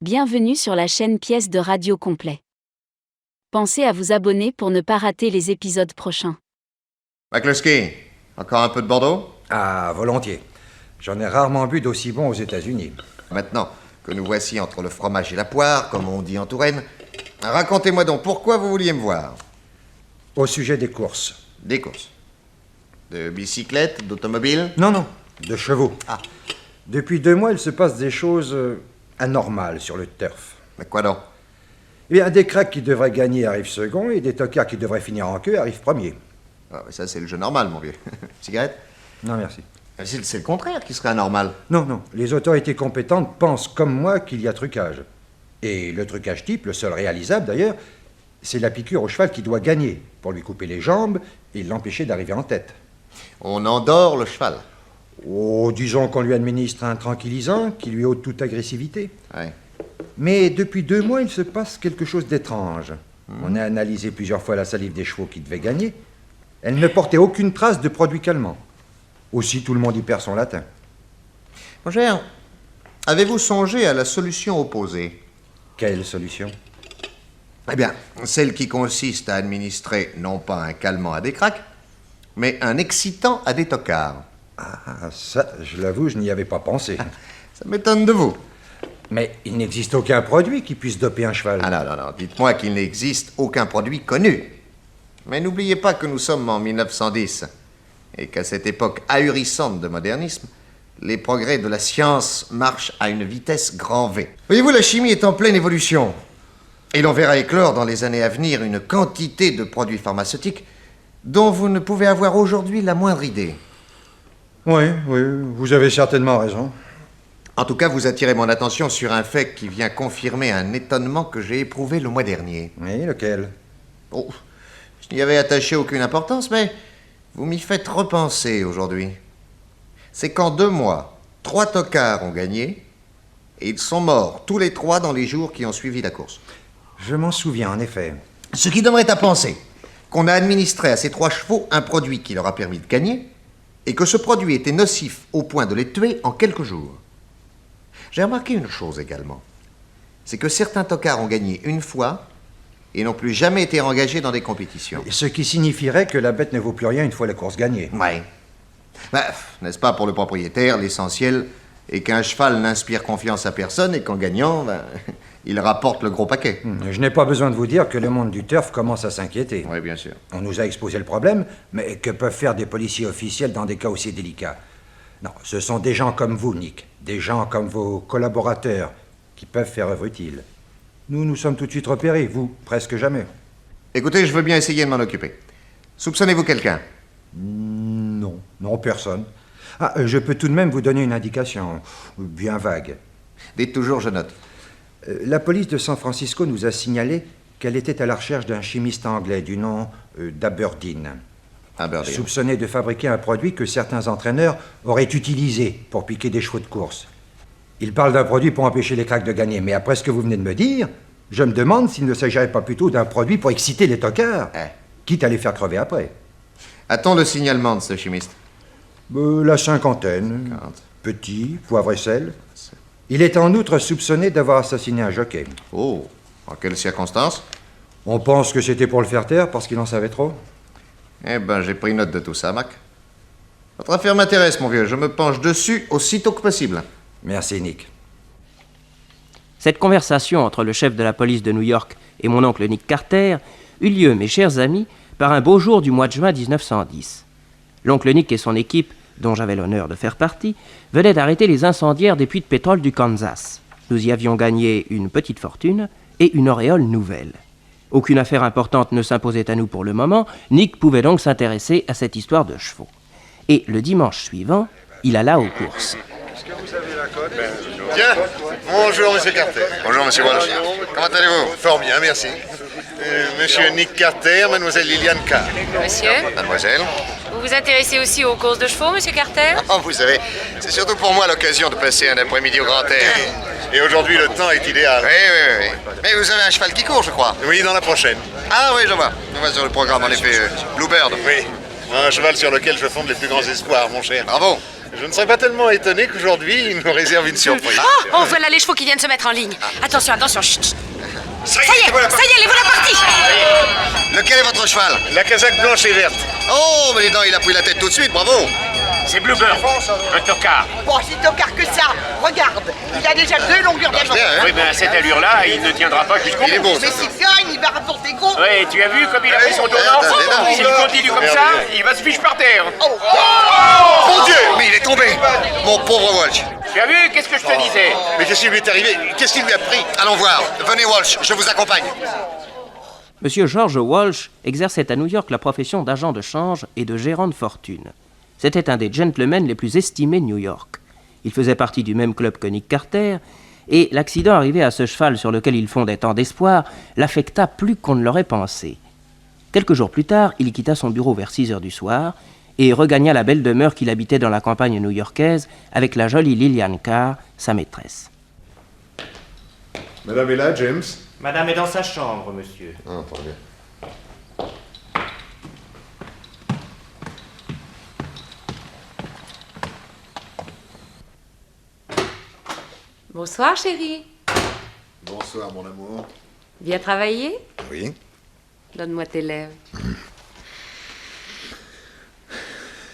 Bienvenue sur la chaîne Pièces de Radio Complet. Pensez à vous abonner pour ne pas rater les épisodes prochains. McCluskey, encore un peu de Bordeaux? Ah, volontiers. J'en ai rarement bu d'aussi bon aux États-Unis. Maintenant que nous voici entre le fromage et la poire, comme on dit en Touraine, racontez-moi donc pourquoi vous vouliez me voir. Au sujet des courses. Des courses. De bicyclettes, d'automobiles? Non, de chevaux. Ah. Depuis 2 mois, il se passe des choses anormales sur le turf. Mais quoi donc? Eh bien, des cracks qui devraient gagner arrivent second et des tocards qui devraient finir en queue arrivent premier. Ah, mais ça, c'est le jeu normal, mon vieux. Cigarette? Non, merci. C'est le contraire qui serait anormal. Non. Les autorités compétentes pensent comme moi qu'il y a trucage. Et le trucage type, le seul réalisable d'ailleurs, c'est la piqûre au cheval qui doit gagner pour lui couper les jambes et l'empêcher d'arriver en tête. On endort le cheval. Oh, disons qu'on lui administre un tranquillisant qui lui ôte toute agressivité. Ouais. Mais depuis 2 mois, il se passe quelque chose d'étrange. On a analysé plusieurs fois la salive des chevaux qui devaient gagner. Elle ne portait aucune trace de produit calmant. Aussi, tout le monde y perd son latin. Mon cher, avez-vous songé à la solution opposée? Quelle solution? Eh bien, celle qui consiste à administrer non pas un calmant à des cracks, mais un excitant à des tocards. Ah, ça, je l'avoue, je n'y avais pas pensé. Ça m'étonne de vous. Mais il n'existe aucun produit qui puisse doper un cheval. Ah non, dites-moi qu'il n'existe aucun produit connu. Mais n'oubliez pas que nous sommes en 1910 et qu'à cette époque ahurissante de modernisme, les progrès de la science marchent à une vitesse grand V. Voyez-vous, la chimie est en pleine évolution. Et l'on verra éclore dans les années à venir une quantité de produits pharmaceutiques dont vous ne pouvez avoir aujourd'hui la moindre idée. Oui, vous avez certainement raison. En tout cas, vous attirez mon attention sur un fait qui vient confirmer un étonnement que j'ai éprouvé le mois dernier. Oui, lequel? Oh, je n'y avais attaché aucune importance, mais vous m'y faites repenser aujourd'hui. C'est qu'en 2 mois, 3 tocards ont gagné, et ils sont morts tous les 3 dans les jours qui ont suivi la course. Je m'en souviens, en effet. Ce qui donnerait à penser qu'on a administré à ces 3 chevaux un produit qui leur a permis de gagner, et que ce produit était nocif au point de les tuer en quelques jours. J'ai remarqué une chose également, c'est que certains tocards ont gagné une fois et n'ont plus jamais été engagés dans des compétitions. Ce qui signifierait que la bête ne vaut plus rien une fois la course gagnée. Ouais. N'est-ce pas, pour le propriétaire, l'essentiel est qu'un cheval n'inspire confiance à personne et qu'en gagnant, il rapporte le gros paquet. Je n'ai pas besoin de vous dire que le monde du turf commence à s'inquiéter. Oui, bien sûr. On nous a exposé le problème, mais que peuvent faire des policiers officiels dans des cas aussi délicats? Non, ce sont des gens comme vous, Nick, des gens comme vos collaborateurs qui peuvent faire œuvre utile. Nous sommes tout de suite repérés, vous, presque jamais. Écoutez, je veux bien essayer de m'en occuper. Soupçonnez-vous quelqu'un? Non, personne. Ah, je peux tout de même vous donner une indication, bien vague. Dites toujours, je note. La police de San Francisco nous a signalé qu'elle était à la recherche d'un chimiste anglais du nom d'Aberdeen. Aberdeen. Soupçonné de fabriquer un produit que certains entraîneurs auraient utilisé pour piquer des chevaux de course. Il parle d'un produit pour empêcher les cracks de gagner, mais après ce que vous venez de me dire, je me demande s'il ne s'agirait pas plutôt d'un produit pour exciter les tocards, quitte à les faire crever après. A-t-on le signalement de ce chimiste? La cinquantaine. Petit, poivre et sel. Il est en outre soupçonné d'avoir assassiné un jockey. Oh, en quelles circonstances? On pense que c'était pour le faire taire parce qu'il en savait trop. Eh ben, j'ai pris note de tout ça, Mac. Votre affaire m'intéresse, mon vieux. Je me penche dessus aussitôt que possible. Merci, Nick. Cette conversation entre le chef de la police de New York et mon oncle Nick Carter eut lieu, mes chers amis, par un beau jour du mois de juin 1910. L'oncle Nick et son équipe, dont j'avais l'honneur de faire partie, venaient d'arrêter les incendiaires des puits de pétrole du Kansas. Nous y avions gagné une petite fortune et une auréole nouvelle. Aucune affaire importante ne s'imposait à nous pour le moment, Nick pouvait donc s'intéresser à cette histoire de chevaux. Et le dimanche suivant, il alla aux courses. Est-ce que vous avez la cote? Tiens, bonjour Monsieur Carter. Bonjour, monsieur Walsh. Comment allez-vous? Fort bien, merci. Monsieur Nick Carter, mademoiselle Liliane Carr. Monsieur, Mademoiselle? vous vous intéressez aussi aux courses de chevaux, monsieur Carter? Oh, vous savez, c'est surtout pour moi l'occasion de passer un après-midi au grand air. Et aujourd'hui, le temps est idéal. Oui. Mais vous avez un cheval qui court, je crois. Oui, dans la prochaine. Ah oui, je vois sur le programme, en effet, Bluebird. Oui, un cheval sur lequel je fonde les plus grands espoirs, mon cher. Bravo. Je ne serais pas tellement étonné qu'aujourd'hui, il nous réserve une surprise. Oh, voilà les chevaux qui viennent se mettre en ligne. Attention, attention, chut, chut. Ça Ça y est, les voilà partis. Lequel est votre cheval? La casaque blanche et verte. Oh, mais dis donc, il a pris la tête tout de suite, bravo. C'est Bluebird, un tocard. Bon, si tocard que ça, regarde, il a déjà 2 longueurs d'avance. Bien, hein? Oui, mais à cette allure-là, il ne tiendra pas jusqu'au Il est bout. beau, Mais ça. s'il gagne, il va rapporter gros. Oui, tu as vu comme il a fait son tournant? attendez, S'il continue comme ça, il va se fiche par terre. Mon Dieu, mais il est tombé. Mon pauvre Walsh. Tu as vu? Qu'est-ce que je te disais? Mais qu'est-ce qui lui est arrivé? Qu'est-ce qui lui a pris? Allons voir. Venez, Walsh, je vous accompagne. Monsieur George Walsh exerçait à New York la profession d'agent de change et de gérant de fortune. C'était un des gentlemen les plus estimés de New York. Il faisait partie du même club que Nick Carter, et l'accident arrivé à ce cheval sur lequel il fondait tant d'espoir l'affecta plus qu'on ne l'aurait pensé. Quelques jours plus tard, il quitta son bureau vers 6 heures du soir et regagna la belle demeure qu'il habitait dans la campagne new-yorkaise avec la jolie Lillian Carr, sa maîtresse. Madame est là, James? Madame est dans sa chambre, monsieur. Ah, très bien. Bonsoir, chérie. Bonsoir, mon amour. Bien travaillé? Oui. Donne-moi tes lèvres.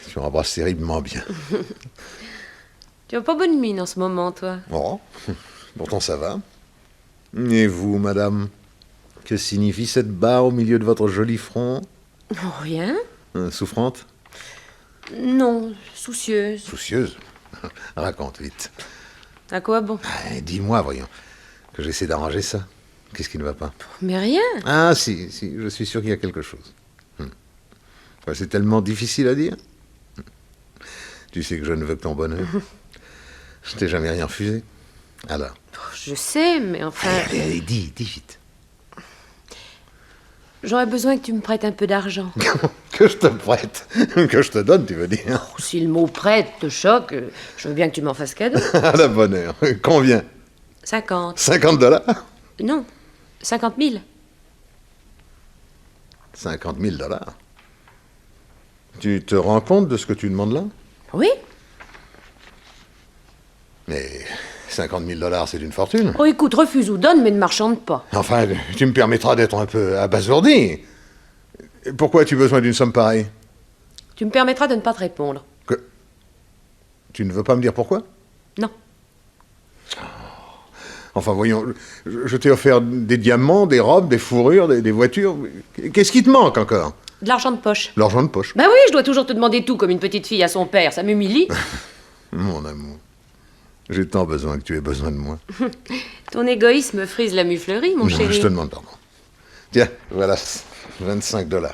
Tu embrasses terriblement bien. Tu as pas bonne mine en ce moment, toi. Oh, pourtant ça va. Et vous, madame? Que signifie cette barre au milieu de votre joli front? Oh, rien. Souffrante? Non, soucieuse. Soucieuse? Raconte vite. À quoi bon? Dis-moi, voyons, que j'essaie d'arranger ça. Qu'est-ce qui ne va pas? Mais rien. Ah, si, je suis sûr qu'il y a quelque chose. Ouais, c'est tellement difficile à dire. Tu sais que je ne veux que ton bonheur. Je t'ai jamais rien refusé. Alors? Je sais, mais enfin... Allez, dis vite. J'aurais besoin que tu me prêtes un peu d'argent. Que je te prête? Que je te donne, tu veux dire? Si le mot prête te choque, je veux bien que tu m'en fasses cadeau. À la bonne heure. Combien? 50. 50 $? Non, 50 000. 50 000 $. Tu te rends compte de ce que tu demandes là? Oui? Mais 50 000 $, c'est une fortune. Oh, écoute, refuse ou donne, mais ne marchande pas. Enfin, tu me permettras d'être un peu abasourdi. Pourquoi as-tu besoin d'une somme pareille? Tu me permettras de ne pas te répondre. Que... Tu ne veux pas me dire pourquoi? Non. Enfin, voyons, je t'ai offert des diamants, des robes, des fourrures, des voitures. Qu'est-ce qui te manque encore? De l'argent de poche. L'argent de poche. Bah oui, je dois toujours te demander tout comme une petite fille à son père, ça m'humilie. Mon amour, j'ai tant besoin que tu aies besoin de moi. Ton égoïsme frise la muflerie, mon Non, chéri. je te demande pardon. Tiens, voilà, 25 $.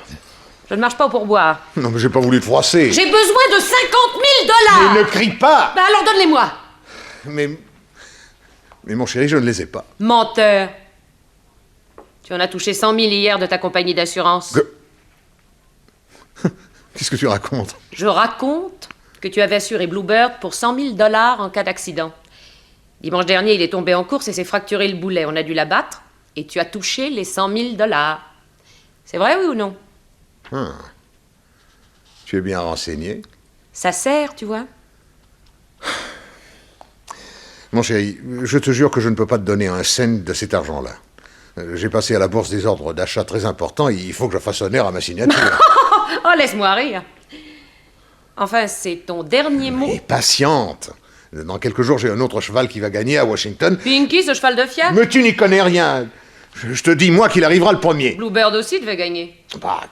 Je ne marche pas au pourboire. Non, mais j'ai pas voulu te froisser. J'ai besoin de 50 000 Mais ne crie pas! Bah alors donne-les-moi. Mais mon chéri, je ne les ai pas. Menteur. Tu en as touché 100 000 hier de ta compagnie d'assurance. Qu'est-ce que tu racontes? Je raconte que tu avais assuré Bluebird pour 100 000 $ en cas d'accident. Dimanche dernier, il est tombé en course et s'est fracturé le boulet. On a dû l'abattre et tu as touché les 100 000 $. C'est vrai, oui ou non? Tu es bien renseigné. Ça sert, tu vois. Mon chéri, je te jure que je ne peux pas te donner un cent de cet argent-là. J'ai passé à la bourse des ordres d'achat très importants et il faut que je fasse honneur à ma signature. Oh, laisse-moi rire. Enfin, c'est ton dernier mot. Et patiente. Dans quelques jours, j'ai un autre cheval qui va gagner à Washington. Pinky, ce cheval de fiat? Mais tu n'y connais rien. Je te dis, moi, qu'il arrivera le premier. Bluebird aussi devait gagner. Bah,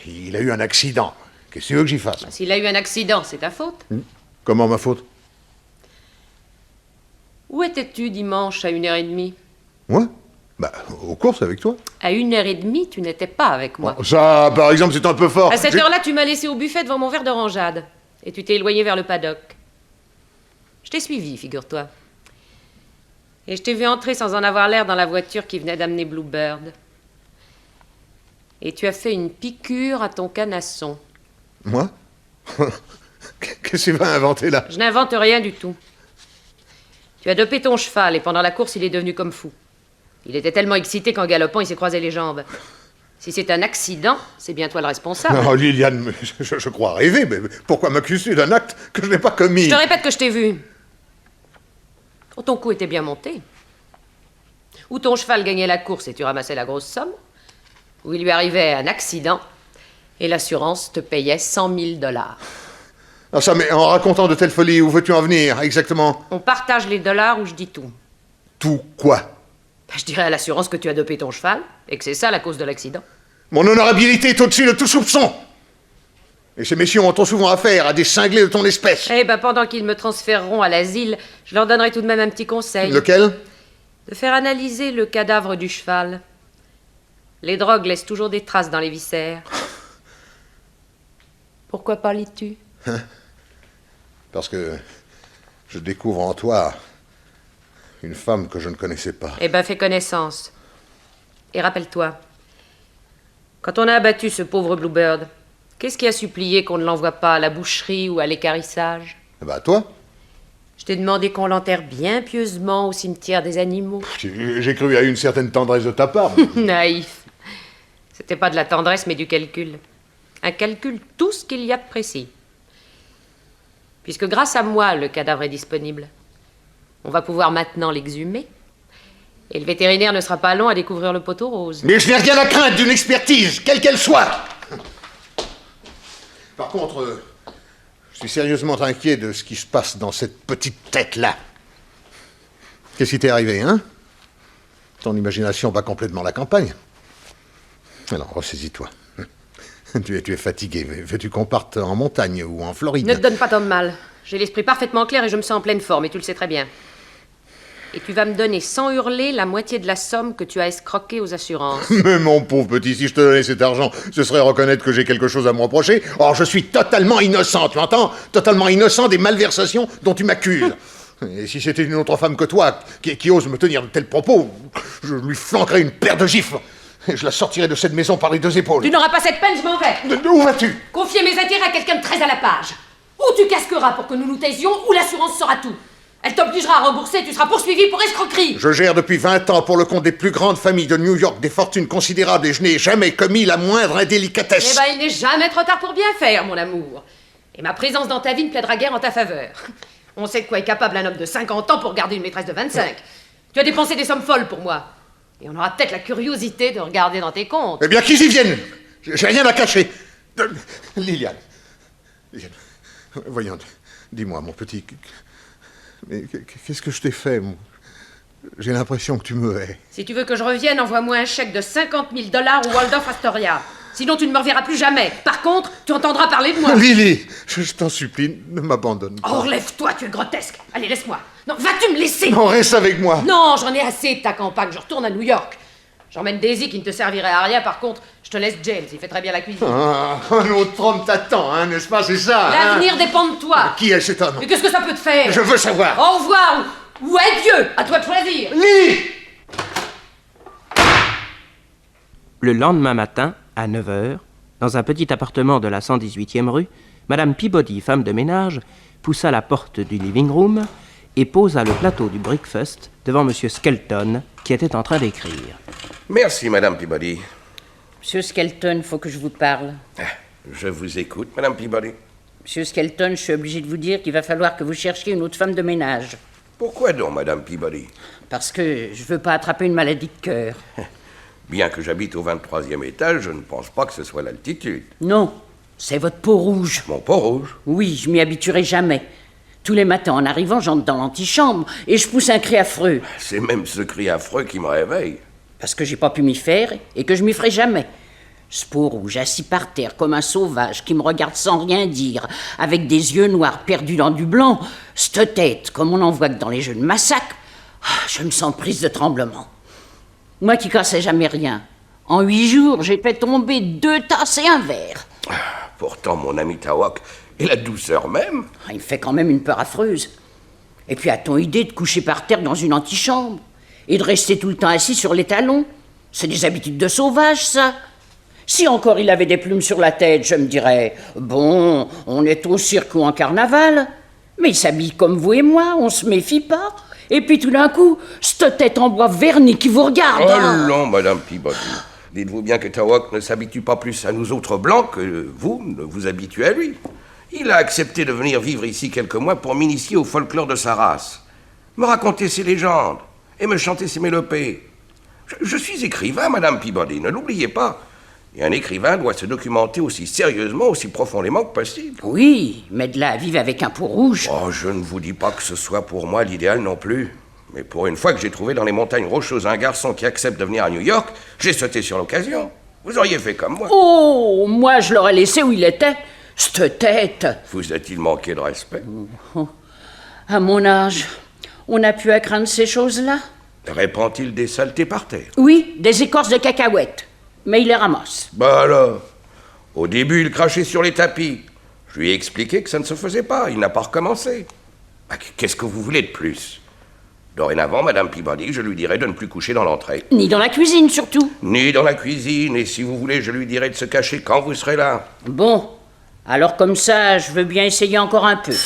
il a eu un accident. Qu'est-ce que tu veux que j'y fasse? S'il a eu un accident, c'est ta faute. Comment ma faute? Où étais-tu dimanche à 1h30? Moi? Bah, aux courses avec toi. À 1h30, tu n'étais pas avec moi. Bon, ça, par exemple, c'est un peu fort. À cette J'ai- heure-là, tu m'as laissé au buffet devant mon verre d'orangeade. Et tu t'es éloigné vers le paddock. Je t'ai suivi, figure-toi. Et je t'ai vu entrer sans en avoir l'air dans la voiture qui venait d'amener Bluebird. Et tu as fait une piqûre à ton canasson. Moi? Qu'est-ce que tu vas inventer là? Je n'invente rien du tout. Tu as dopé ton cheval et pendant la course, il est devenu comme fou. Il était tellement excité qu'en galopant, il s'est croisé les jambes. Si c'est un accident, c'est bien toi le responsable. Oh, Liliane, mais je crois rêver, mais pourquoi m'accuser d'un acte que je n'ai pas commis? Je te répète que je t'ai vu. Oh, ton coup était bien monté. Ou ton cheval gagnait la course et tu ramassais la grosse somme, ou il lui arrivait un accident et l'assurance te payait 100 000 $. Ah ça, mais en racontant de telles folies, où veux-tu en venir, exactement? On partage les dollars ou je dis tout. Tout quoi? Je dirais à l'assurance que tu as dopé ton cheval et que c'est ça la cause de l'accident. Mon honorabilité est au-dessus de tout soupçon. Et ces messieurs ont trop souvent affaire à des cinglés de ton espèce. Eh ben, pendant qu'ils me transféreront à l'asile, je leur donnerai tout de même un petit conseil. Lequel? De faire analyser le cadavre du cheval. Les drogues laissent toujours des traces dans les viscères. Pourquoi parles-tu? Parce que je découvre en toi une femme que je ne connaissais pas. Eh ben, fais connaissance. Et rappelle-toi, quand on a abattu ce pauvre Bluebird, qu'est-ce qui a supplié qu'on ne l'envoie pas à la boucherie ou à l'équarrissage? Bah toi? Je t'ai demandé qu'on l'enterre bien pieusement au cimetière des animaux. J'ai cru à une certaine tendresse de ta part. Naïf. C'était pas de la tendresse, mais du calcul. Un calcul tout ce qu'il y a de précis. Puisque grâce à moi, le cadavre est disponible. On va pouvoir maintenant l'exhumer. Et le vétérinaire ne sera pas long à découvrir le poteau rose. Mais je n'ai rien à craindre d'une expertise, quelle qu'elle soit. Par contre, je suis sérieusement inquiet de ce qui se passe dans cette petite tête-là. Qu'est-ce qui t'est arrivé, hein? Ton imagination bat complètement la campagne. Alors, ressaisis-toi. Tu es fatigué. Veux-tu qu'on parte en montagne ou en Floride? Ne te donne pas tant de mal. J'ai l'esprit parfaitement clair et je me sens en pleine forme, et tu le sais très bien. Et tu vas me donner sans hurler la moitié de la somme que tu as escroquée aux assurances. Mais mon pauvre petit, si je te donnais cet argent, ce serait reconnaître que j'ai quelque chose à me reprocher. Or, je suis totalement innocent, tu entends? Totalement innocent des malversations dont tu m'accuses. Et si c'était une autre femme que toi qui ose me tenir de tels propos, je lui flanquerais une paire de gifles. Et je la sortirais de cette maison par les deux épaules. Tu n'auras pas cette peine, je m'en vais. Où vas-tu? Confier mes intérêts à quelqu'un de très à la page. Ou tu casqueras pour que nous nous taisions, ou l'assurance saura tout. Elle t'obligera à rembourser, tu seras poursuivi pour escroquerie. Je gère depuis 20 ans pour le compte des plus grandes familles de New York des fortunes considérables et je n'ai jamais commis la moindre indélicatesse. Eh ben, il n'est jamais trop tard pour bien faire, mon amour. Et ma présence dans ta vie ne plaidera guère en ta faveur. On sait de quoi est capable un homme de 50 ans pour garder une maîtresse de 25. Tu as dépensé des sommes folles pour moi. Et on aura peut-être la curiosité de regarder dans tes comptes. Eh bien, qu'ils y viennent. J'ai rien à cacher. Liliane. Liliane. Voyons, dis-moi, mon petit... Mais qu'est-ce que je t'ai fait, moi? J'ai l'impression que tu me hais. Si tu veux que je revienne, envoie-moi un chèque de 50 000 $ au Waldorf Astoria. Sinon, tu ne me reverras plus jamais. Par contre, tu entendras parler de moi. Lily, je t'en supplie, ne m'abandonne pas. Oh, relève-toi, tu es grotesque. Allez, laisse-moi. Non, vas-tu me laisser? Non, reste avec moi. Non, j'en ai assez de ta campagne. Je retourne à New York. J'emmène Daisy qui ne te servirait à rien. Par contre, je te laisse James. Il fait très bien la cuisine. Ah, un autre homme t'attend, hein, n'est-ce pas? C'est ça. L'avenir dépend de toi. Qui est cet homme? Mais qu'est-ce que ça peut te faire? Je veux savoir. Au revoir ou adieu. À toi de choisir. Lily! Le lendemain matin, à 9 h, dans un petit appartement de la 118e rue, Madame Peabody, femme de ménage, poussa la porte du living room et posa le plateau du breakfast devant M. Skelton, qui était en train d'écrire. Merci, Madame Peabody. Monsieur Skelton, faut que je vous parle. Je vous écoute, Madame Peabody. Monsieur Skelton, je suis obligé de vous dire qu'il va falloir que vous cherchiez une autre femme de ménage. Pourquoi donc, Madame Peabody? Parce que je veux pas attraper une maladie de cœur. Bien que j'habite au 23e étage, je ne pense pas que ce soit l'altitude. Non, c'est votre peau rouge. Mon peau rouge? Oui, je m'y habituerai jamais. Tous les matins, en arrivant, j'entre dans l'antichambre et je pousse un cri affreux. C'est même ce cri affreux qui me réveille. Parce que j'ai pas pu m'y faire et que je m'y ferai jamais. Ce peau rouge, assis par terre comme un sauvage qui me regarde sans rien dire, avec des yeux noirs perdus dans du blanc, cette tête, comme on en voit que dans les jeux de massacre, je me sens prise de tremblement. Moi qui cassais jamais rien, en 8 jours, j'ai fait tomber 2 tasses et un verre. Pourtant, mon ami Tawak est la douceur même. Il me fait quand même une peur affreuse. Et puis, a-t-on idée de coucher par terre dans une antichambre et de rester tout le temps assis sur les talons? C'est des habitudes de sauvage, ça. Si encore il avait des plumes sur la tête, je me dirais, bon, on est au cirque ou en carnaval. Mais il s'habille comme vous et moi, on se méfie pas. Et puis tout d'un coup, cette tête en bois verni qui vous regarde. Oh non, Madame Peabody. Dites-vous bien que Tawok ne s'habitue pas plus à nous autres blancs que vous ne vous habituez à lui. Il a accepté de venir vivre ici quelques mois pour m'initier au folklore de sa race, me raconter ses légendes et me chanter ses mélopées. Je suis écrivain, Madame Peabody, ne l'oubliez pas. Et un écrivain doit se documenter aussi sérieusement, aussi profondément que possible. Oui, mais de là à vivre avec un peau rouge... Oh, je ne vous dis pas que ce soit pour moi l'idéal non plus. Mais pour une fois que j'ai trouvé dans les montagnes rocheuses un garçon qui accepte de venir à New York, j'ai sauté sur l'occasion. Vous auriez fait comme moi. Oh, moi je l'aurais laissé où il était. Cette tête. Vous a-t-il manqué de respect? À mon âge, on n'a plus à craindre ces choses-là. Répand-il des saletés par terre? Oui, des écorces de cacahuètes. Mais il les ramasse. Bah alors, au début, il crachait sur les tapis. Je lui ai expliqué que ça ne se faisait pas, il n'a pas recommencé. Bah, qu'est-ce que vous voulez de plus? Dorénavant, Madame Peabody, je lui dirai de ne plus coucher dans l'entrée. Ni dans la cuisine, surtout. Ni dans la cuisine, et si vous voulez, je lui dirai de se cacher quand vous serez là. Bon, alors comme ça, je veux bien essayer encore un peu.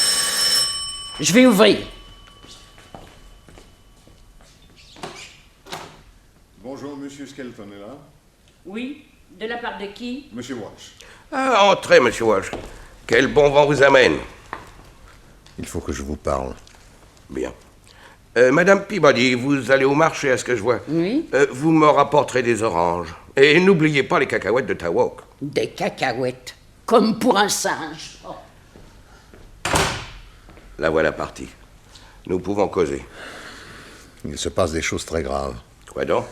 Je vais ouvrir. Bonjour, Monsieur Skelton est là? Oui, de la part de qui? Monsieur Walsh. Ah, entrez, Monsieur Walsh. Quel bon vent vous amène? Il faut que je vous parle. Bien. Madame Peabody, vous allez au marché, à ce que je vois. Oui. Vous me rapporterez des oranges. Et n'oubliez pas les cacahuètes de Tawok. Des cacahuètes, comme pour un singe. Oh. La voilà partie. Nous pouvons causer. Il se passe des choses très graves. Quoi donc?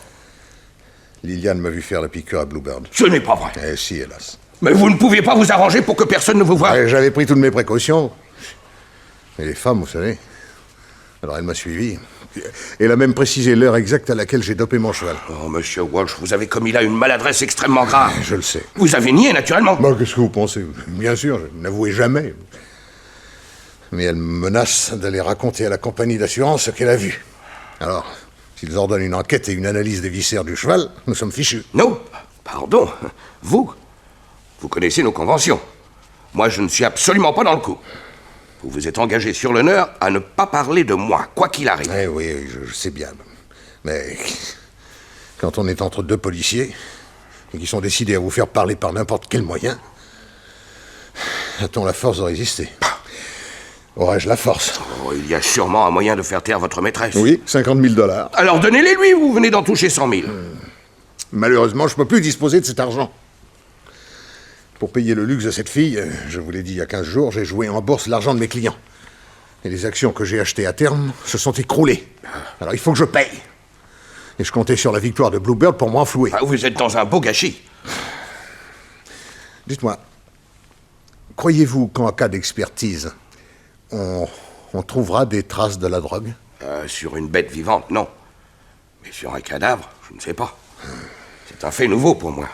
Liliane m'a vu faire la piqûre à Bluebird. Ce n'est pas vrai. Eh si, hélas. Mais vous ne pouviez pas vous arranger pour que personne ne vous voie. J'avais pris toutes mes précautions. Et les femmes, vous savez. Alors elle m'a suivi. Elle a même précisé l'heure exacte à laquelle j'ai dopé mon cheval. Oh, Monsieur Walsh, vous avez commis là une maladresse extrêmement grave. Je le sais. Vous avez nié, naturellement. Bah, qu'est-ce que vous pensez? Bien sûr, je n'avouais jamais. Mais elle me menace d'aller raconter à la compagnie d'assurance ce qu'elle a vu. Alors, s'ils ordonnent une enquête et une analyse des viscères du cheval, nous sommes fichus. Non, pardon. Vous connaissez nos conventions. Moi, je ne suis absolument pas dans le coup. Vous vous êtes engagé sur l'honneur à ne pas parler de moi, quoi qu'il arrive. Eh oui, je sais bien. Mais quand on est entre deux policiers et qui sont décidés à vous faire parler par n'importe quel moyen, a-t-on la force de résister? Aurais-je la force? Oh, il y a sûrement un moyen de faire taire votre maîtresse. Oui, 50 000 $. Alors donnez-les lui, vous venez d'en toucher 100 000. Malheureusement, je ne peux plus disposer de cet argent. Pour payer le luxe de cette fille, je vous l'ai dit il y a 15 jours, j'ai joué en bourse l'argent de mes clients. Et les actions que j'ai achetées à terme se sont écroulées. Alors il faut que je paye. Et je comptais sur la victoire de Bluebird pour m'enflouer. Ah, vous êtes dans un beau gâchis. Dites-moi, croyez-vous qu'en cas d'expertise, on trouvera des traces de la drogue? Sur une bête vivante, non. Mais sur un cadavre, je ne sais pas. C'est un fait nouveau pour moi.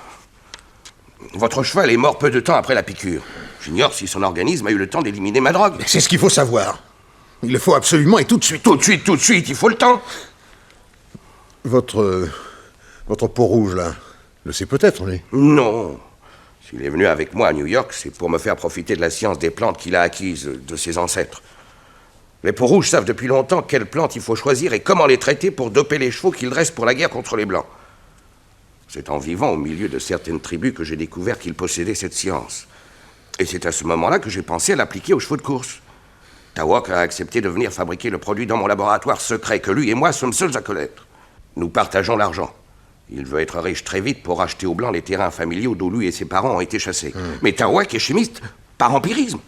Votre cheval est mort peu de temps après la piqûre. J'ignore si son organisme a eu le temps d'éliminer ma drogue. C'est ce qu'il faut savoir. Il le faut absolument et tout de suite. Tout de suite, il faut le temps. Votre peau rouge, là, le sait peut-être, lui? Non. S'il est venu avec moi à New York, c'est pour me faire profiter de la science des plantes qu'il a acquise de ses ancêtres. Les peaux rouges savent depuis longtemps quelles plantes il faut choisir et comment les traiter pour doper les chevaux qu'ils dressent pour la guerre contre les Blancs. C'est en vivant au milieu de certaines tribus que j'ai découvert qu'ils possédaient cette science. Et c'est à ce moment-là que j'ai pensé à l'appliquer aux chevaux de course. Tawok a accepté de venir fabriquer le produit dans mon laboratoire secret que lui et moi sommes seuls à connaître. Nous partageons l'argent. Il veut être riche très vite pour acheter aux Blancs les terrains familiaux d'où lui et ses parents ont été chassés. Mais Tawok est chimiste par empirisme.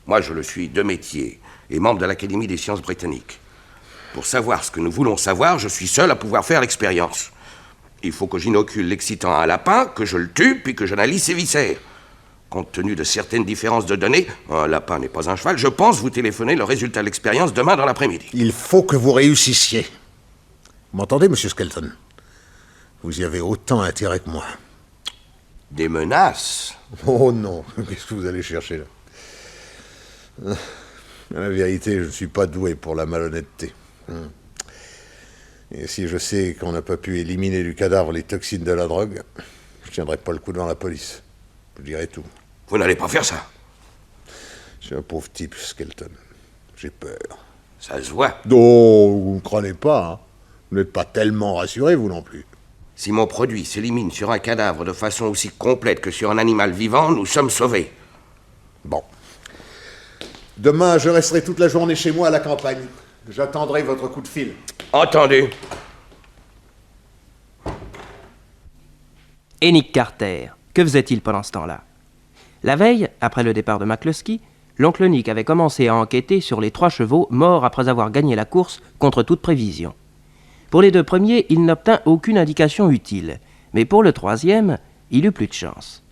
Moi, je le suis de métier et membre de l'Académie des sciences britanniques. Pour savoir ce que nous voulons savoir, je suis seul à pouvoir faire l'expérience. Il faut que j'inocule l'excitant à un lapin, que je le tue, puis que j'analyse ses viscères. Compte tenu de certaines différences de données, un lapin n'est pas un cheval, je pense vous téléphoner le résultat de l'expérience demain dans l'après-midi. Il faut que vous réussissiez. Vous m'entendez, Monsieur Skelton? Vous y avez autant intérêt que moi. Des menaces? Oh non, qu'est-ce que vous allez chercher là? La vérité, je ne suis pas doué pour la malhonnêteté. Et si je sais qu'on n'a pas pu éliminer du cadavre les toxines de la drogue, je tiendrai pas le coup devant la police. Je dirai tout. Vous n'allez pas faire ça? Je suis un pauvre type, Skelton. J'ai peur. Ça se voit. Oh, vous ne croyez pas, hein? Vous n'êtes pas tellement rassuré, vous non plus. Si mon produit s'élimine sur un cadavre de façon aussi complète que sur un animal vivant, nous sommes sauvés. Bon. Demain, je resterai toute la journée chez moi à la campagne. J'attendrai votre coup de fil. Entendu. Et Nick Carter, que faisait-il pendant ce temps-là? La veille, après le départ de McCluskey, l'oncle Nick avait commencé à enquêter sur les 3 chevaux morts après avoir gagné la course contre toute prévision. Pour les 2 premiers, il n'obtint aucune indication utile, mais pour le 3e, il eut plus de chance.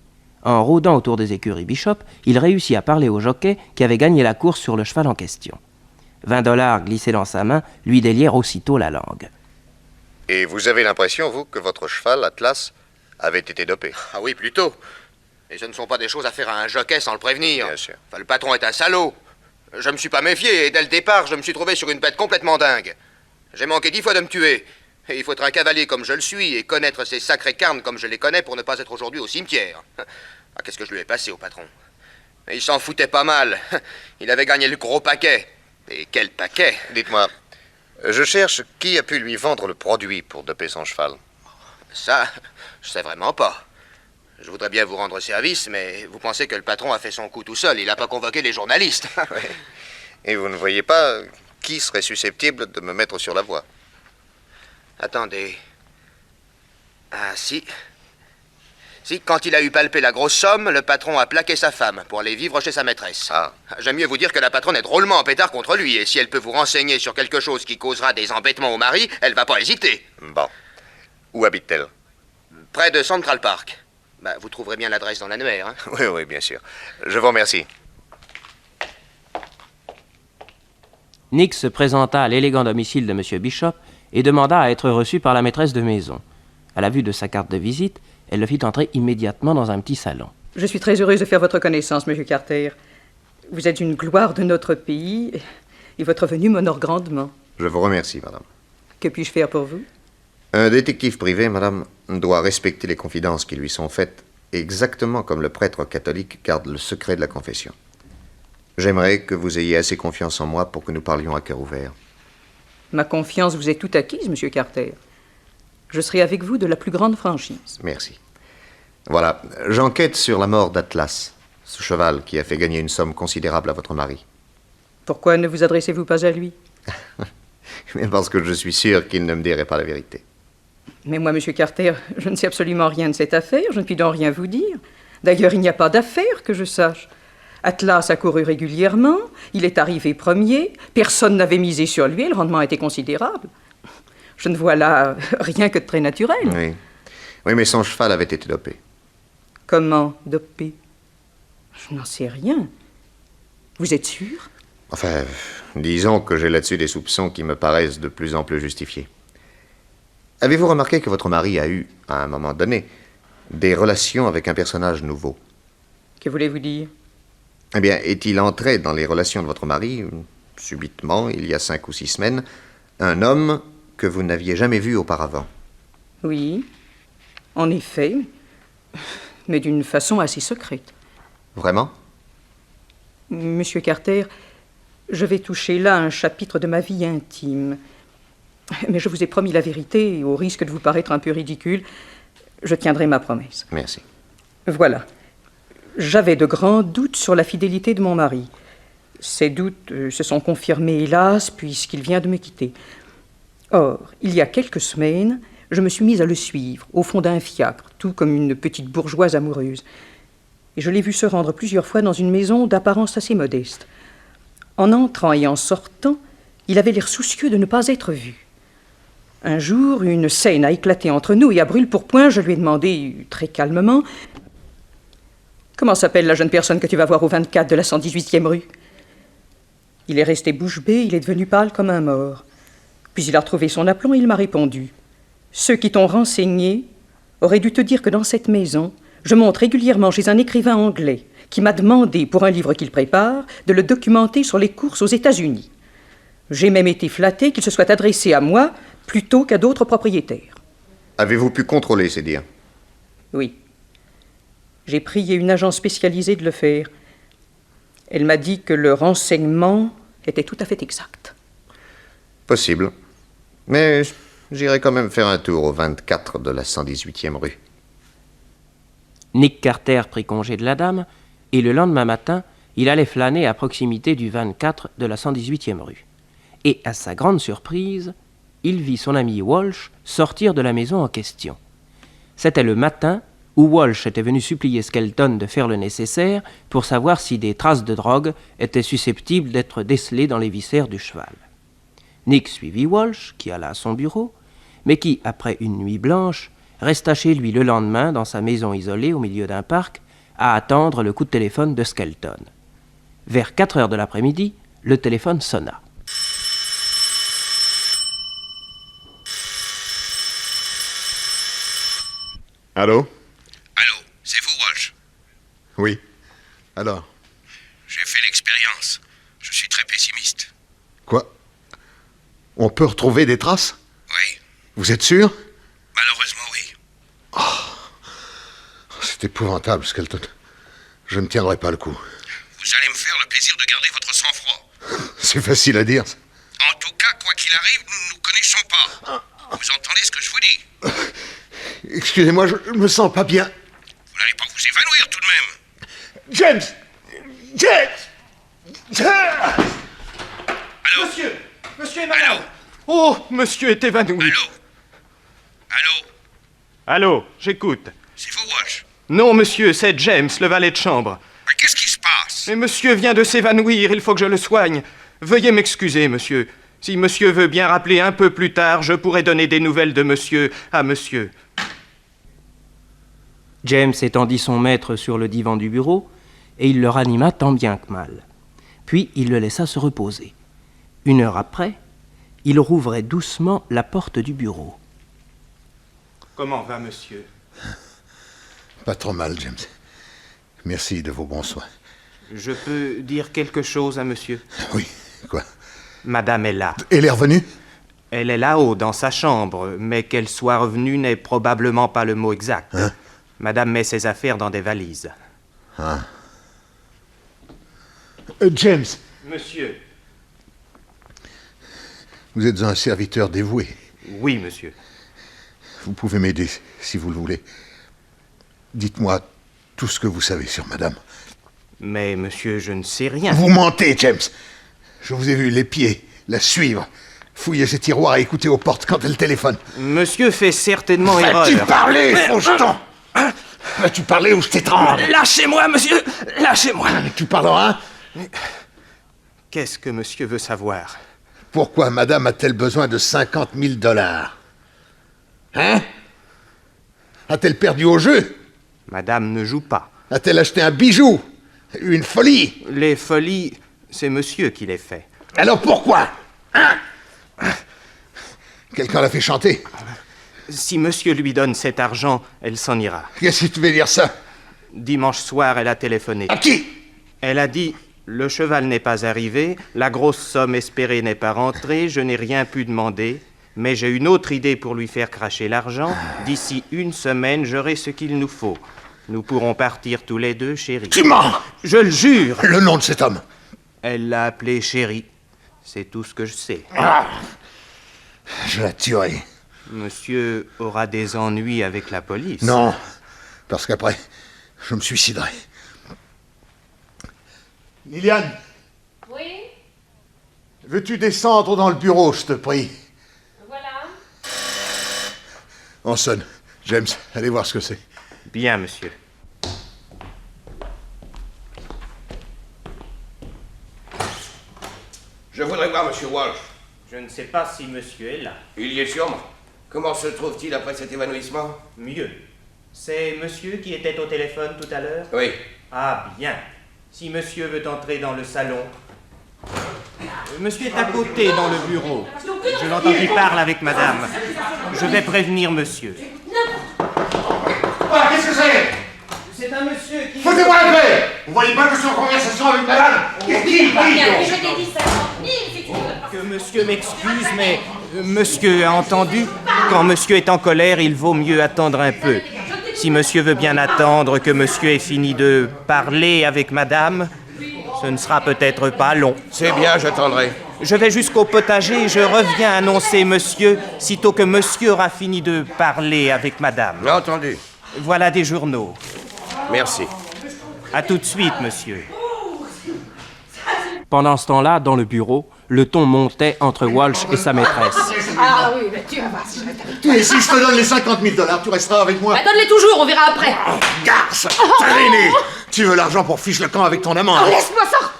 En rôdant autour des écuries Bishop, il réussit à parler au jockey qui avait gagné la course sur le cheval en question. 20$ glissés dans sa main lui délièrent aussitôt la langue. Et vous avez l'impression, vous, que votre cheval, Atlas, avait été dopé? Ah oui, plutôt. Et ce ne sont pas des choses à faire à un jockey sans le prévenir. Bien sûr. Enfin, le patron est un salaud. Je me suis pas méfié et dès le départ, je me suis trouvé sur une bête complètement dingue. J'ai manqué 10 fois de me tuer. Et il faut être un cavalier comme je le suis et connaître ces sacrées carnes comme je les connais pour ne pas être aujourd'hui au cimetière. Ah, qu'est-ce que je lui ai passé au patron? Il s'en foutait pas mal. Il avait gagné le gros paquet. Et quel paquet! Dites-moi, je cherche qui a pu lui vendre le produit pour doper son cheval. Ça, je sais vraiment pas. Je voudrais bien vous rendre service, mais vous pensez que le patron a fait son coup tout seul. Il n'a pas convoqué les journalistes. Oui. Et vous ne voyez pas qui serait susceptible de me mettre sur la voie? Attendez. Ah, si. Si, quand il a eu palpé la grosse somme, le patron a plaqué sa femme pour aller vivre chez sa maîtresse. Ah. J'aime mieux vous dire que la patronne est drôlement en pétard contre lui, et si elle peut vous renseigner sur quelque chose qui causera des embêtements au mari, elle va pas hésiter. Bon. Où habite-t-elle? Près de Central Park. Bah, vous trouverez bien l'adresse dans l'annuaire, hein. Oui, oui, bien sûr. Je vous remercie. Nick se présenta à l'élégant domicile de M. Bishop et demanda à être reçu par la maîtresse de maison. À la vue de sa carte de visite, elle le fit entrer immédiatement dans un petit salon. Je suis très heureuse de faire votre connaissance, Monsieur Carter. Vous êtes une gloire de notre pays et votre venue m'honore grandement. Je vous remercie, madame. Que puis-je faire pour vous? Un détective privé, madame, doit respecter les confidences qui lui sont faites, exactement comme le prêtre catholique garde le secret de la confession. J'aimerais que vous ayez assez confiance en moi pour que nous parlions à cœur ouvert. Ma confiance vous est toute acquise, Monsieur Carter. Je serai avec vous de la plus grande franchise. Merci. Voilà, j'enquête sur la mort d'Atlas, ce cheval qui a fait gagner une somme considérable à votre mari. Pourquoi ne vous adressez-vous pas à lui? Mais parce que je suis sûr qu'il ne me dirait pas la vérité. Mais moi, Monsieur Carter, je ne sais absolument rien de cette affaire, je ne puis donc rien vous dire. D'ailleurs, il n'y a pas d'affaire que je sache. Atlas a couru régulièrement, il est arrivé premier, personne n'avait misé sur lui, le rendement était considérable. Je ne vois là rien que de très naturel. Oui. Oui, mais son cheval avait été dopé. Comment dopé? Je n'en sais rien. Vous êtes sûr? Enfin, disons que j'ai là-dessus des soupçons qui me paraissent de plus en plus justifiés. Avez-vous remarqué que votre mari a eu, à un moment donné, des relations avec un personnage nouveau? Que voulez-vous dire? Eh bien, est-il entré dans les relations de votre mari, subitement, il y a 5 ou 6 semaines, un homme que vous n'aviez jamais vu auparavant? Oui, en effet, mais d'une façon assez secrète. Vraiment? Monsieur Carter, je vais toucher là un chapitre de ma vie intime. Mais je vous ai promis la vérité, et au risque de vous paraître un peu ridicule, je tiendrai ma promesse. Merci. Voilà. J'avais de grands doutes sur la fidélité de mon mari. Ces doutes se sont confirmés, hélas, puisqu'il vient de me quitter. Or, il y a quelques semaines, je me suis mise à le suivre, au fond d'un fiacre, tout comme une petite bourgeoise amoureuse. Et je l'ai vu se rendre plusieurs fois dans une maison d'apparence assez modeste. En entrant et en sortant, il avait l'air soucieux de ne pas être vu. Un jour, une scène a éclaté entre nous et à brûle-pourpoint, je lui ai demandé, très calmement, « Comment s'appelle la jeune personne que tu vas voir au 24 de la 118e rue ?» Il est resté bouche bée, il est devenu pâle comme un mort. Puis il a retrouvé son aplomb et il m'a répondu, « Ceux qui t'ont renseigné auraient dû te dire que dans cette maison, je monte régulièrement chez un écrivain anglais qui m'a demandé, pour un livre qu'il prépare, de le documenter sur les courses aux États-Unis. J'ai même été flatté qu'il se soit adressé à moi plutôt qu'à d'autres propriétaires. » Avez-vous pu contrôler ces dires? Oui. J'ai prié une agence spécialisée de le faire. Elle m'a dit que le renseignement était tout à fait exact. Possible. Mais J'irai quand même faire un tour au 24 de la 118e rue. Nick Carter prit congé de la dame, et le lendemain matin, il allait flâner à proximité du 24 de la 118e rue. Et à sa grande surprise, il vit son ami Walsh sortir de la maison en question. C'était le matin où Walsh était venu supplier Skelton de faire le nécessaire pour savoir si des traces de drogue étaient susceptibles d'être décelées dans les viscères du cheval. Nick suivit Walsh, qui alla à son bureau, mais qui, après une nuit blanche, resta chez lui le lendemain dans sa maison isolée au milieu d'un parc à attendre le coup de téléphone de Skelton. Vers 4 heures de l'après-midi, le téléphone sonna. Allô? Allô, c'est vous, Walsh? Oui. Alors? J'ai fait l'expérience. Je suis très pessimiste. Quoi? On peut retrouver des traces? Oui. Vous êtes sûr? Malheureusement, oui. C'est épouvantable, Skelton. Je ne tiendrai pas le coup. Vous allez me faire le plaisir de garder votre sang-froid. C'est facile à dire. En tout cas, quoi qu'il arrive, nous ne nous connaissons pas. Vous entendez ce que je vous dis? Excusez-moi, je me sens pas bien. Vous n'allez pas vous évanouir tout de même. James! Allô? Monsieur est malade. Oh, monsieur est évanoui. Allô? Allô, j'écoute. C'est vous, Walsh? Non, monsieur, c'est James, le valet de chambre. Mais qu'est-ce qui se passe? Mais monsieur vient de s'évanouir, il faut que je le soigne. Veuillez m'excuser, monsieur. Si monsieur veut bien rappeler un peu plus tard, je pourrai donner des nouvelles de monsieur à monsieur. James étendit son maître sur le divan du bureau, et il le ranima tant bien que mal. Puis il le laissa se reposer. 1 heure après, il rouvrait doucement la porte du bureau. Comment va, monsieur? Pas trop mal, James. Merci de vos bons soins. Je peux dire quelque chose à monsieur? Oui, quoi? Madame est là. Elle est revenue? Elle est là-haut, dans sa chambre, mais qu'elle soit revenue n'est probablement pas le mot exact. Hein? Madame met ses affaires dans des valises. Ah. James! Monsieur. Vous êtes un serviteur dévoué. Oui, monsieur. Vous pouvez m'aider, si vous le voulez. Dites-moi tout ce que vous savez sur madame. Mais, monsieur, je ne sais rien. Vous mentez, James! Je vous ai vu les pieds, la suivre, fouiller ses tiroirs et écouter aux portes quand elle téléphone. Monsieur fait certainement erreur. Vas-tu parler, faux jeton? Vas-tu parler ou je t'étrangle? Lâchez-moi, monsieur! Lâchez-moi! Tu parleras? Qu'est-ce que monsieur veut savoir? Pourquoi madame a-t-elle besoin de 50 000 $? Hein? A-t-elle perdu au jeu? Madame ne joue pas. A-t-elle acheté un bijou? Une folie? Les folies, c'est monsieur qui les fait. Alors pourquoi? Hein? Quelqu'un l'a fait chanter? Si monsieur lui donne cet argent, elle s'en ira. Qu'est-ce que tu veux dire ça? Dimanche soir, elle a téléphoné. À qui? Elle a dit... Le cheval n'est pas arrivé, la grosse somme espérée n'est pas rentrée, je n'ai rien pu demander, mais j'ai une autre idée pour lui faire cracher l'argent. D'ici 1 semaine, j'aurai ce qu'il nous faut. Nous pourrons partir tous les deux, chérie. Tu mens! Je le jure! Le nom de cet homme? Elle l'a appelé chérie. C'est tout ce que je sais. Ah, je la tuerai. Monsieur aura des ennuis avec la police. Non, parce qu'après, je me suiciderai. Liliane? Oui? Veux-tu descendre dans le bureau, je te prie? Voilà. On sonne. James, allez voir ce que c'est. Bien, monsieur. Je voudrais voir monsieur Walsh. Je ne sais pas si monsieur est là. Il y est sûrement. Comment se trouve-t-il après cet évanouissement? Mieux. C'est monsieur qui était au téléphone tout à l'heure? Oui. Ah, bien. Si monsieur veut entrer dans le salon... Monsieur est à côté dans le bureau. Je l'entends qui parle avec madame. Je vais prévenir monsieur. Ah, qu'est-ce que c'est? C'est un monsieur qui... Foutez-moi la paix! Vous voyez pas que je suis en conversation avec madame? Qu'est-ce qu'il dit? Que monsieur m'excuse, mais monsieur a entendu. Quand monsieur est en colère, il vaut mieux attendre un peu. Si monsieur veut bien attendre que monsieur ait fini de parler avec madame, ce ne sera peut-être pas long. C'est bien, j'attendrai. Je vais jusqu'au potager et je reviens annoncer monsieur, sitôt que monsieur aura fini de parler avec madame. Entendu. Voilà des journaux. Merci. À tout de suite, monsieur. Pendant ce temps-là, dans le bureau, le ton montait entre Walsh et sa maîtresse. Ah oui, mais tu vas voir si je reste avec toi. Et si je te donne les 50 000 $, tu resteras avec moi? Bah, donne-les toujours, on verra après. Garce, traîné. Tu veux l'argent pour fiche le camp avec ton amant? Oh, laisse-moi sortir.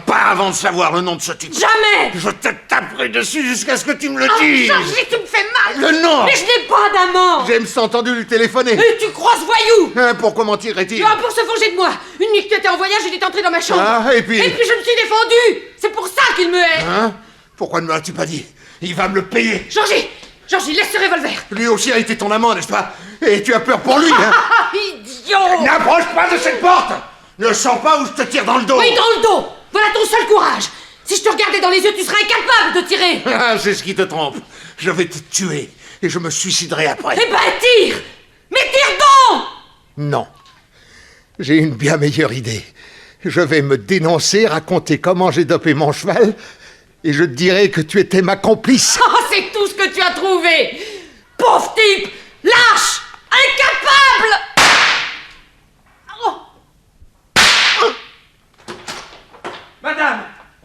Pas avant de savoir le nom de ce type. Jamais. Je te taperai dessus jusqu'à ce que tu me le Oh, dises. Georgie, tu me fais mal. Le nom. Mais je n'ai pas d'amant. James a entendu lui téléphoner. Et tu crois ce voyou? Hein, pourquoi mentirait-il? Ah, pour se venger de moi. Une nuit que tu étais en voyage, il est entré dans ma chambre. Ah, et puis je me suis défendue. C'est pour ça qu'il me hait. Hein? Pourquoi ne me l'as-tu pas dit? Il va me le payer. Georgie, laisse ce revolver. Lui aussi a été ton amant, n'est-ce pas? Et tu as peur pour lui, hein? Ah, idiot. N'approche pas de cette porte. Ne sens pas où je te tire dans le dos. Oui, dans le dos. Voilà ton seul courage. Si je te regardais dans les yeux, tu serais incapable de tirer. Ah, c'est ce qui te trompe. Je vais te tuer et je me suiciderai après. Eh ben, tire. Mais tire donc. Non. J'ai une bien meilleure idée. Je vais me dénoncer, raconter comment j'ai dopé mon cheval, et je te dirai que tu étais ma complice. Oh, c'est tout ce que tu as trouvé. Pauvre type. Lâche. Incapable. Madame!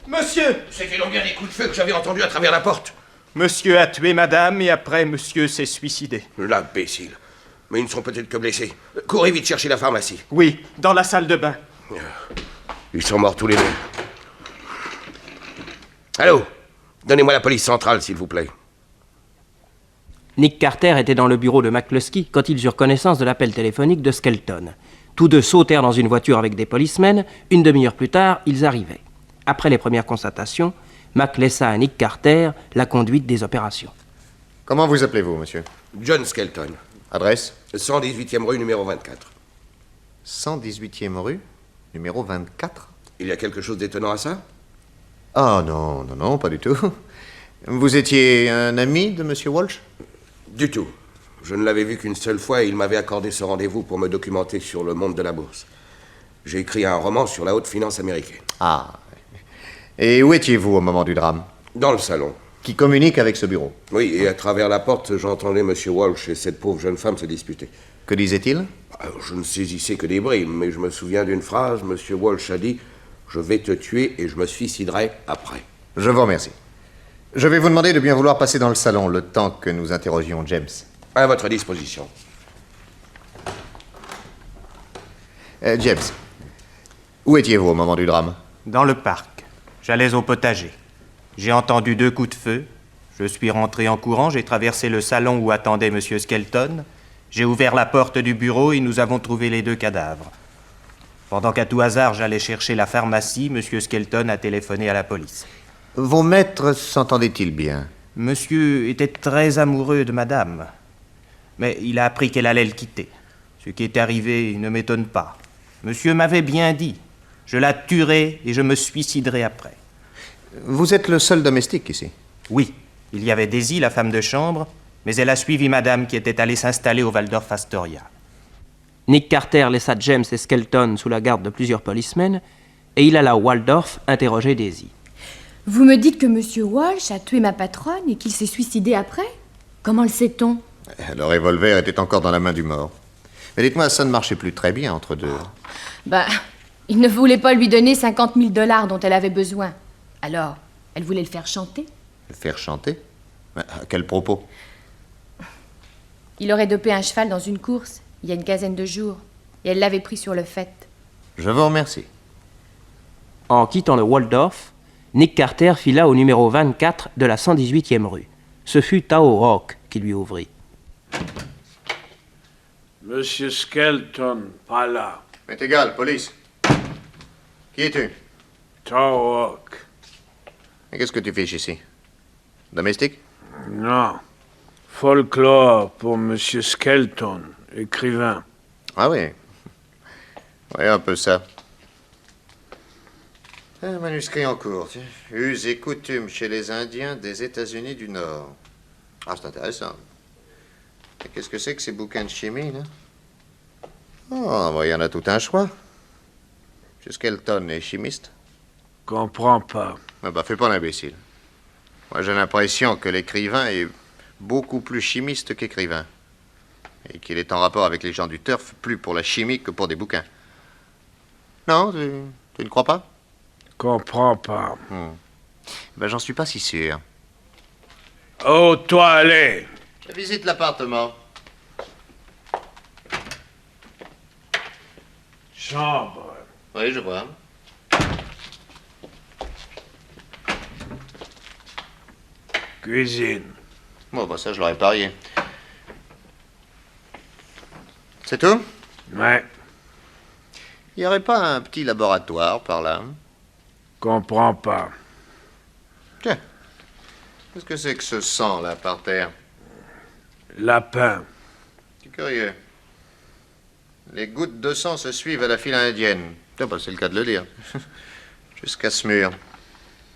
Monsieur! C'était donc bien des coups de feu que j'avais entendus à travers la porte. Monsieur a tué madame et après, monsieur s'est suicidé. L'imbécile. Mais ils ne sont peut-être que blessés. Courez vite chercher la pharmacie. Oui, dans la salle de bain. Ils sont morts tous les deux. Allô? Donnez-moi la police centrale, s'il vous plaît. Nick Carter était dans le bureau de McCluskey quand ils eurent connaissance de l'appel téléphonique de Skelton. Tous deux sautèrent dans une voiture avec des policemen. Une demi-heure plus tard, ils arrivaient. Après les premières constatations, Mac laissa à Nick Carter la conduite des opérations. Comment vous appelez-vous, monsieur? John Skelton. Adresse? 118e rue, numéro 24. 118e rue, numéro 24? Il y a quelque chose d'étonnant à ça? Ah non, pas du tout. Vous étiez un ami de monsieur Walsh? Du tout. Je ne l'avais vu qu'une seule fois et il m'avait accordé ce rendez-vous pour me documenter sur le monde de la bourse. J'ai écrit un roman sur la haute finance américaine. Ah. Et où étiez-vous au moment du drame? Dans le salon. Qui communique avec ce bureau? Oui, et à travers la porte, j'entendais M. Walsh et cette pauvre jeune femme se disputer. Que disait-il? Je ne saisissais que des bribes, mais je me souviens d'une phrase. M. Walsh a dit « Je vais te tuer et je me suiciderai après ». Je vous remercie. Je vais vous demander de bien vouloir passer dans le salon le temps que nous interrogions James. À votre disposition. James, où étiez-vous au moment du drame? Dans le parc. J'allais au potager. J'ai entendu 2 coups de feu. Je suis rentré en courant, j'ai traversé le salon où attendait M. Skelton. J'ai ouvert la porte du bureau et nous avons trouvé les 2 cadavres. Pendant qu'à tout hasard j'allais chercher la pharmacie, M. Skelton a téléphoné à la police. Vos maîtres s'entendaient-ils bien? Monsieur était très amoureux de madame. Mais il a appris qu'elle allait le quitter. Ce qui est arrivé ne m'étonne pas. Monsieur m'avait bien dit. Je la tuerai et je me suiciderai après. Vous êtes le seul domestique ici? Oui. Il y avait Daisy, la femme de chambre, mais elle a suivi madame qui était allée s'installer au Waldorf Astoria. Nick Carter laissa James et Skelton sous la garde de plusieurs policemen et il alla au Waldorf interroger Daisy. Vous me dites que M. Walsh a tué ma patronne et qu'il s'est suicidé après? Comment le sait-on? Le revolver était encore dans la main du mort. Mais dites-moi, ça ne marchait plus très bien entre deux. Bah, il ne voulait pas lui donner 50 000 $ dont elle avait besoin. Alors, elle voulait le faire chanter? Le faire chanter? À quel propos? Il aurait dopé un cheval dans une course, il y a une quinzaine de jours, et elle l'avait pris sur le fait. Je vous remercie. En quittant le Waldorf, Nick Carter fila au numéro 24 de la 118e rue. Ce fut Tao Rock qui lui ouvrit. Monsieur Skelton, pas là. Mais égal, police. Qui es-tu? Tao Rock. Et qu'est-ce que tu fais ici? Domestique? Non. Folklore pour Monsieur Skelton, écrivain. Ah oui. Oui, un peu ça. Un manuscrit en cours. Us et coutumes chez les Indiens des États-Unis du Nord. Ah, c'est intéressant. Et qu'est-ce que c'est que ces bouquins de chimie, là? Oh, bah, il y en a tout un choix. M. Skelton est chimiste? Comprends pas. Ah bah, fais pas l'imbécile. Moi, j'ai l'impression que l'écrivain est beaucoup plus chimiste qu'écrivain. Et qu'il est en rapport avec les gens du turf, plus pour la chimie que pour des bouquins. Non, tu ne crois pas? Comprends pas. Ben, j'en suis pas si sûr. Oh, toi, allez. Je visite l'appartement. Chambre. Oui, je vois. Cuisine. Bon, bah ça, je l'aurais parié. C'est tout? Ouais. Il n'y aurait pas un petit laboratoire par là? Comprends pas. Tiens. Qu'est-ce que c'est que ce sang, là, par terre? Lapin. C'est curieux. Les gouttes de sang se suivent à la file indienne. Tiens, bah, c'est le cas de le dire. Jusqu'à ce mur.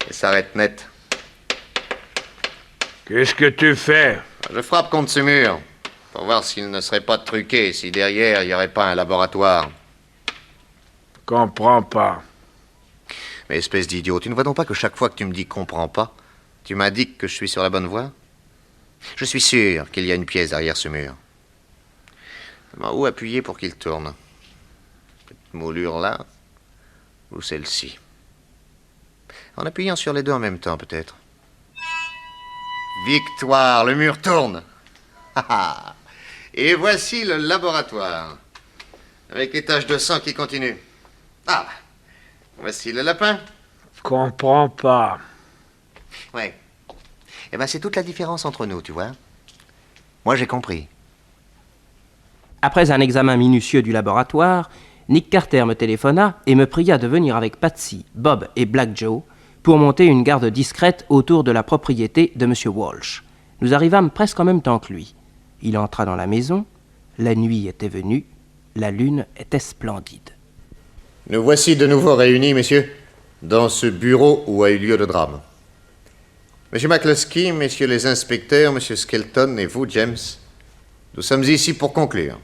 Et s'arrête net. Qu'est-ce que tu fais? Je frappe contre ce mur. Pour voir s'il ne serait pas truqué, si derrière, il n'y aurait pas un laboratoire. Comprends pas. Mais espèce d'idiot, tu ne vois donc pas que chaque fois que tu me dis « comprends pas », tu m'indiques que je suis sur la bonne voie? Je suis sûr qu'il y a une pièce derrière ce mur. Où appuyer pour qu'il tourne? Cette moulure-là ou celle-ci? En appuyant sur les deux en même temps, peut-être. Victoire, le mur tourne. Et voici le laboratoire, avec les taches de sang qui continuent. Ah, voici le lapin. Comprends pas. Ouais. Eh ben, c'est toute la différence entre nous, tu vois. Moi, j'ai compris. Après un examen minutieux du laboratoire, Nick Carter me téléphona et me pria de venir avec Patsy, Bob et Black Joe pour monter une garde discrète autour de la propriété de M. Walsh. Nous arrivâmes presque en même temps que lui. Il entra dans la maison, la nuit était venue, la lune était splendide. Nous voici de nouveau réunis, messieurs, dans ce bureau où a eu lieu le drame. Monsieur McCluskey, messieurs les inspecteurs, monsieur Skelton et vous, James, nous sommes ici pour conclure.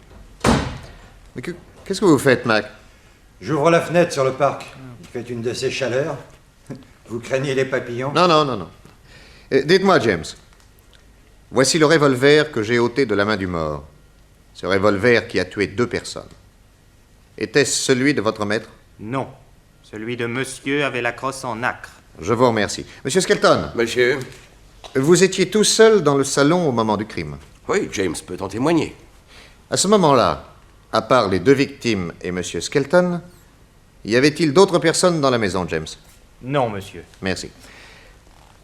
Mais qu'est-ce que vous faites, Mac? J'ouvre la fenêtre sur le parc. Il fait une de ces chaleurs. Vous craignez les papillons? Non. Dites-moi, James, voici le revolver que j'ai ôté de la main du mort. Ce revolver qui a tué 2 personnes. Était-ce celui de votre maître? Non. Celui de monsieur avait la crosse en nacre. Je vous remercie. Monsieur Skelton. Monsieur? Vous étiez tout seul dans le salon au moment du crime. Oui, James peut en témoigner. À ce moment-là, à part les 2 victimes et monsieur Skelton, y avait-il d'autres personnes dans la maison, James? Non, monsieur. Merci.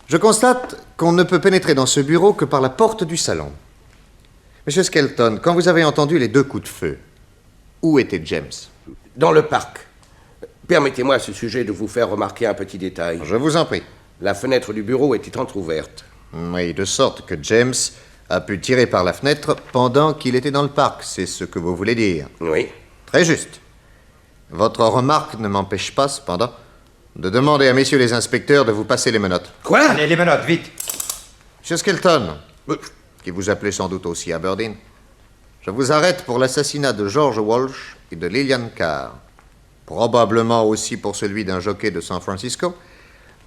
Je constate qu'on ne peut pénétrer dans ce bureau que par la porte du salon. Monsieur Skelton, quand vous avez entendu les 2 coups de feu, où était James? Dans le parc. Permettez-moi à ce sujet de vous faire remarquer un petit détail. Je vous en prie. La fenêtre du bureau était entr'ouverte. Oui, de sorte que James a pu tirer par la fenêtre pendant qu'il était dans le parc, c'est ce que vous voulez dire. Oui. Très juste. Votre remarque ne m'empêche pas, cependant, de demander à messieurs les inspecteurs de vous passer les menottes. Quoi? Allez, les menottes, vite. Monsieur Skelton, qui vous appelez sans doute aussi Aberdeen, je vous arrête pour l'assassinat de George Walsh et de Lillian Carr, probablement aussi pour celui d'un jockey de San Francisco,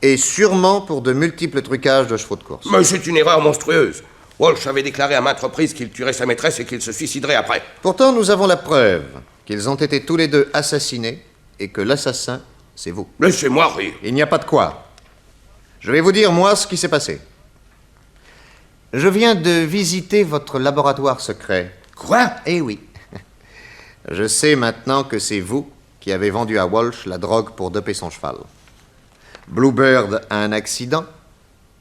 et sûrement pour de multiples trucages de chevaux de course. Mais c'est une erreur monstrueuse. Walsh avait déclaré à maintes reprises qu'il tuerait sa maîtresse et qu'il se suiciderait après. Pourtant, nous avons la preuve qu'ils ont été tous les 2 assassinés et que l'assassin, c'est vous. Laissez-moi rire. Il n'y a pas de quoi. Je vais vous dire, moi, ce qui s'est passé. Je viens de visiter votre laboratoire secret. Quoi? Eh oui. Je sais maintenant que c'est vous qui avez vendu à Walsh la drogue pour doper son cheval. Bluebird a un accident,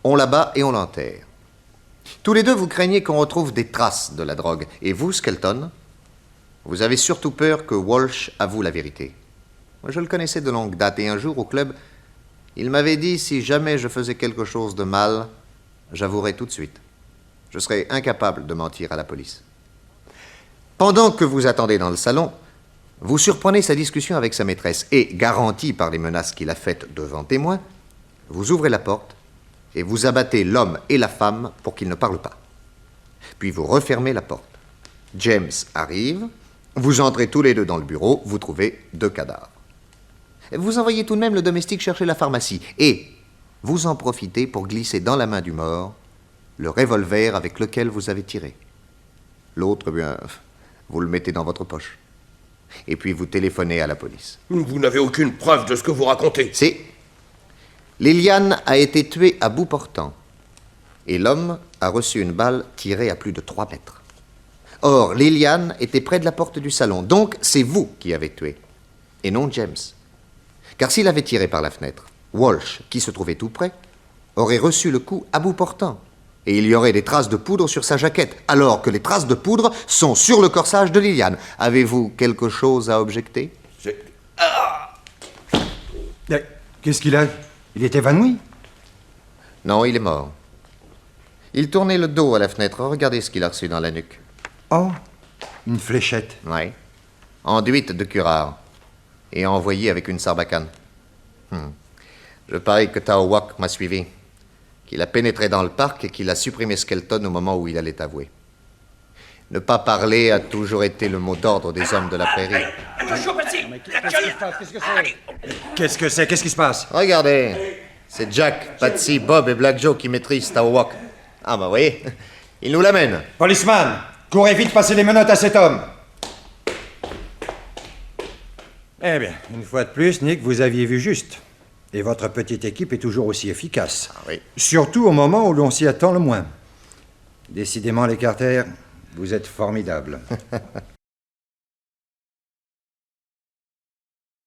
on l'abat et on l'enterre. Tous les 2, vous craignez qu'on retrouve des traces de la drogue. Et vous, Skelton, vous avez surtout peur que Walsh avoue la vérité. Moi, je le connaissais de longue date et un jour, au club, il m'avait dit si jamais je faisais quelque chose de mal, j'avouerais tout de suite. Je serais incapable de mentir à la police. Pendant que vous attendez dans le salon, vous surprenez sa discussion avec sa maîtresse et, garanti par les menaces qu'il a faites devant témoins, vous ouvrez la porte et vous abattez l'homme et la femme pour qu'ils ne parlent pas. Puis vous refermez la porte. James arrive, vous entrez tous les 2 dans le bureau, vous trouvez 2 cadavres. Vous envoyez tout de même le domestique chercher la pharmacie et, vous en profitez pour glisser dans la main du mort le revolver avec lequel vous avez tiré. L'autre, bien, vous le mettez dans votre poche. Et puis vous téléphonez à la police. Vous n'avez aucune preuve de ce que vous racontez. Si. Liliane a été tuée à bout portant. Et l'homme a reçu une balle tirée à plus de 3 mètres. Or, Liliane était près de la porte du salon. Donc, c'est vous qui avez tué. Et non James. Car s'il avait tiré par la fenêtre, Walsh, qui se trouvait tout près, aurait reçu le coup à bout portant. Et il y aurait des traces de poudre sur sa jaquette, alors que les traces de poudre sont sur le corsage de Liliane. Avez-vous quelque chose à objecter? Qu'est-ce qu'il a? Il est évanoui? Non, il est mort. Il tournait le dos à la fenêtre. Regardez ce qu'il a reçu dans la nuque. Oh, une fléchette. Oui. Enduite de curare. Et envoyée avec une sarbacane. Je parie que Taoiseach m'a suivi. Qu'il a pénétré dans le parc et qu'il a supprimé Skelton au moment où il allait avouer. Ne pas parler a toujours été le mot d'ordre des hommes de la prairie. Qu'est-ce que c'est? Qu'est-ce qui se passe? Regardez, c'est Jack, Patsy, Bob et Black Joe qui maîtrisent Taoiseach. Ah bah voyez, ils nous l'amènent. Policeman, courez vite passer les menottes à cet homme. Eh bien, une fois de plus, Nick, vous aviez vu juste. Et votre petite équipe est toujours aussi efficace. Ah oui. Surtout au moment où l'on s'y attend le moins. Décidément, les Carter, vous êtes formidables.